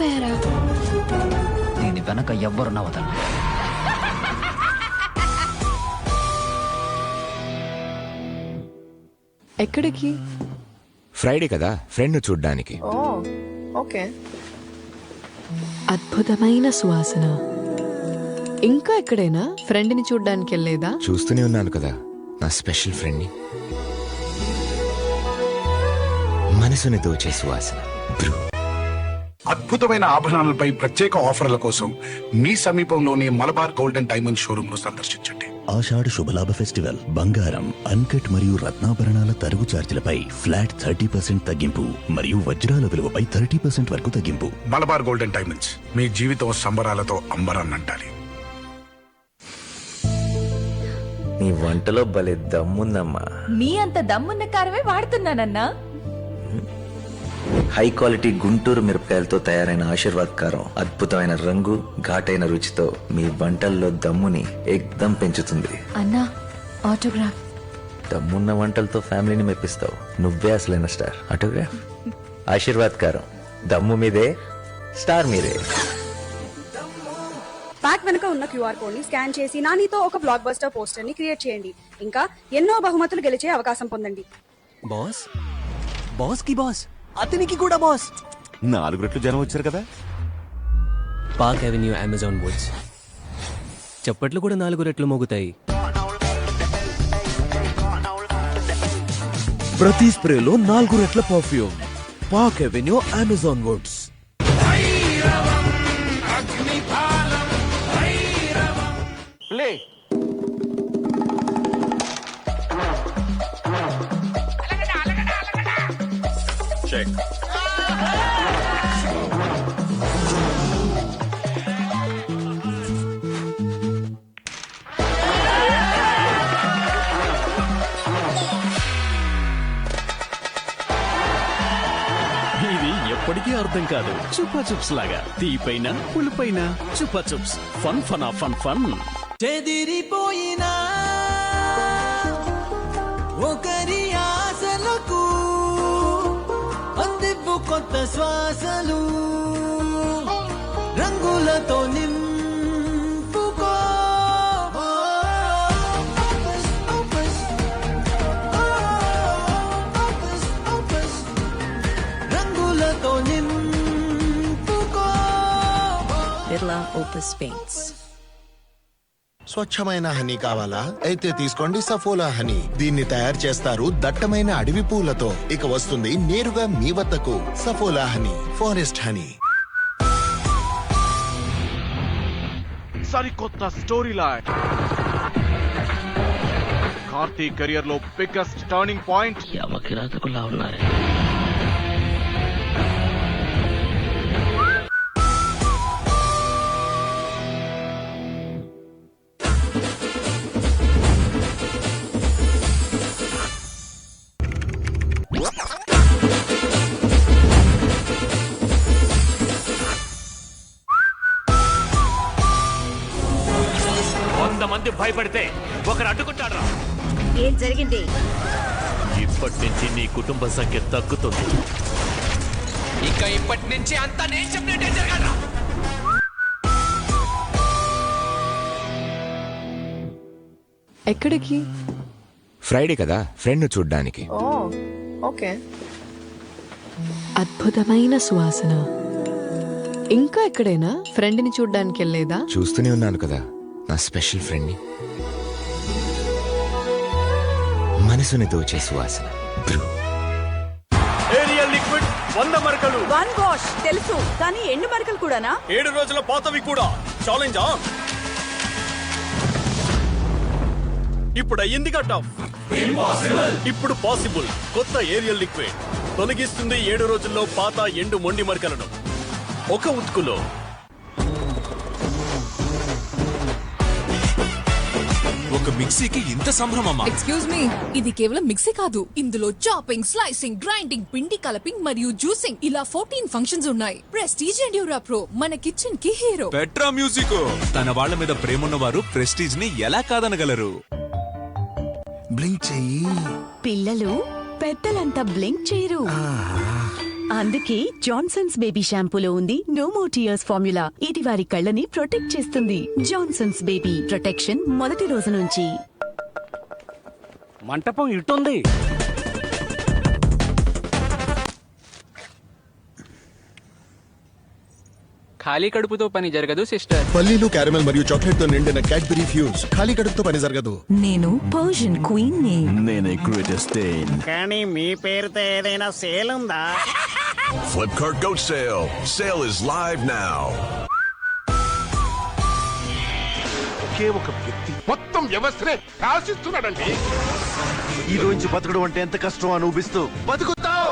అయిపోయారా? దీని వెనక ఎవ్వరు నవ్వతను. ఎక్కడికి? ఫ్రైడే కదా, ఫ్రెండ్ చూడ్డానికి. ఓకే. అద్భుతమైన సువాసన. ఇంకా ఎక్కడైనా ఫ్రెండ్ని చూడ్డానికి వెళ్ళేదా? చూస్తూనే ఉన్నాను కదా నా స్పెషల్ ఫ్రెండ్ని. మనసుని దోచే సువాసన. అద్భుతమైన ఆభరణాలపై ప్రత్యేక ఆఫర్ల కోసం మీ సమీపంలోని మలబార్ గోల్డెన్ డైమండ్ షోరూమ్ ను సందర్శించండి. ఆషాఢ శుభలాభ ఫెస్టివల్ బంగారం, అన్కట్ మరియు రత్నాభరణాల తరుగు ఛార్జీలపై ఫ్లాట్ 30% తగ్గింపు మరియు వజ్రాల విలువపై 30% వరకు తగ్గింపు. మలబార్ గోల్డెన్ డైమండ్స్, మీ జీవితం సంబరాలతో అంబరాన్నంటాలి. నీ వంటలో భలే దమ్ముందమ్మా. నీ అంత దమ్మున్న కారమే వాడుతున్నానన్నా. హై క్వాలిటీ గుంటూరు మిరపకాయలతో తయారైన ఆశీర్వాద్ కారం అద్భుతమైన రంగు, ఘాటైన రుచితో మీ వంటల్లో దమ్ముని ఏకదం పెంచుతుంది. అన్నా, ఆటోగ్రాఫ్. దమ్మున్న వంటలతో ఫ్యామిలీని మెప్పిస్తావు. నువ్వే అసలైన స్టార్. ఆటోగ్రాఫ్. ఆశీర్వాద్ కారం, దమ్ము మీదే, స్టార్ మీదే. ప్యాక్ వెనుక ఉన్న క్యూఆర్ కోడ్ ని స్కాన్ చేసి నానితో ఒక బ్లాక్ బస్టర్ పోస్టర్ ని క్రియేట్ చేయండి. ఇంకా ఎన్నో బహుమతులు గెలిచే అవకాశం పొందండి. బాస్, బాస్ కి బాస్, అతనికి కూడా బాస్. 4 రెట్లు జనం వచ్చారు కదా. Park Avenue Amazon Woods. చప్పట్లు కూడా 4 రెట్లు మోగుతాయి. ప్రతి స్ప్రేలో 4 రెట్ల perfume. Park Avenue Amazon Woods. ఇది ఎప్పటికీ అర్థం కాదు. చుపా చుప్స్ లాగా తీపైన పులుపైన Chupa Chups. Fun fun fun fun. చెదిరిపోయినా ఒకరి ఆశలకు అందివ్వు కొత్త శ్వాసలు, రంగులతో నింపుకో. రంగులతో నింపుకో. Birla Opus Paints. స్వచ్ఛమైన హనీ కావాలా? అయితే తీసుకోండి సఫోలా హనీ. దీన్ని తయారు చేస్తారు దట్టమైన అడవి పూలతో. ఇక వస్తుంది నేరుగా మీ వద్దకు. Saffola honey, forest honey. సరికొత్త స్టోరీ లైన్. కార్తీక్ కెరియర్ లో బిగ్గెస్ట్ టర్నింగ్ పాయింట్. యమకిరాతకులా ఉన్నారు. మంది భయపడితే ఒకరు అడ్డుకుంటాడు. ఏం జరిగింది? ఇప్పటి నుంచి నీ కుటుంబ సంఖ్య తగ్గుతుంది. ఇక ఇప్పటి నుంచి అంతా నేను చెప్పినట్టే జరగాలి. ఎక్కడికి? ఫ్రైడే కదా, ఫ్రెండ్ చూడ్డానికి. ఓకే. అద్భుతమైన సువాసన. ఇంకా ఎక్కడైనా ఫ్రెండ్ని చూడ్డానికి వెళ్ళేదా? చూస్తూనే ఉన్నాను కదా నా స్పెషల్ ఫ్రెండ్ని. మనసుని దోచే సువాసన. ఏరియల్ లిక్విడ్ 100 మరకలు. వన్ వాష్ తెలుసు, కానీ ఎండు మరకలు కూడానా? 7 రోజుల పాతవి కూడా. ఛాలెంజా? ఇప్పుడు అయ్యింది కట్టాం. ఇప్పుడు పాసిబుల్. కొత్త ఏరియల్ లిక్విడ్ తొలగిస్తుంది 7 రోజుల్లో పాత ఎండు మొండి మరకలను ఒక ఉతుకులో. ఒక మిక్సీకి ఇంత సంభ్రమమా? ఎక్స్క్యూజ్ మీ, ఇది కేవలం మిక్సీ కాదు. ఇందులో చాపింగ్, స్లైసింగ్, గ్రైండింగ్, పిండి కలపింగ్ మరియు జ్యూసింగ్ ఇలా 14 ఫంక్షన్స్ ఉన్నాయి. ప్రెస్టీజ్ అండ్ డ్యూరా ప్రో మన కిచెన్ కి హీరో. Petra music. తన వాళ్ళ మీద ప్రేమున్న వారు ప్రెస్టీజ్ ని ఎలా కాదనగలరు? బ్లింక్ చెయ్యి. పిల్లలు పెద్దలంతా బ్లింక్ చేయరు. అందుకే జాన్సన్స్ బేబీ షాంపూలో ఉంది నో మోర్ టియర్స్ ఫార్ములా. ఇది వారి కళ్ళని ప్రొటెక్ట్ చేస్తుంది. జాన్సన్స్ బేబీ ప్రొటెక్షన్ మొదటి రోజు నుంచి. మంటపం ఇటుంది. ఖాళీ కడుపుతో పని జరగదు సిస్టర్. పల్లీలు క్యారమెల్ మరియు చాక్లెట్ తో నిండిన క్యాడ్బరీ ఫ్యూజ్ ఖాళీ కడుపుతో పని జరగదు. నేను పర్షియన్ క్వీన్ ని. నేనే గ్రేటెస్ట్ కానీ మీ పేరుతో ఏదైనా సేల్ ఉందా? Flipkart Goat Sale. Sale is live now. ఒకే ఒక వ్యక్తి మొత్తం వ్యవస్థనే శాసిస్తున్నాడండి. ఈ రోజు బతకడం అంటే ఎంత కష్టం అనుభవిస్తూ బతుకుతావు.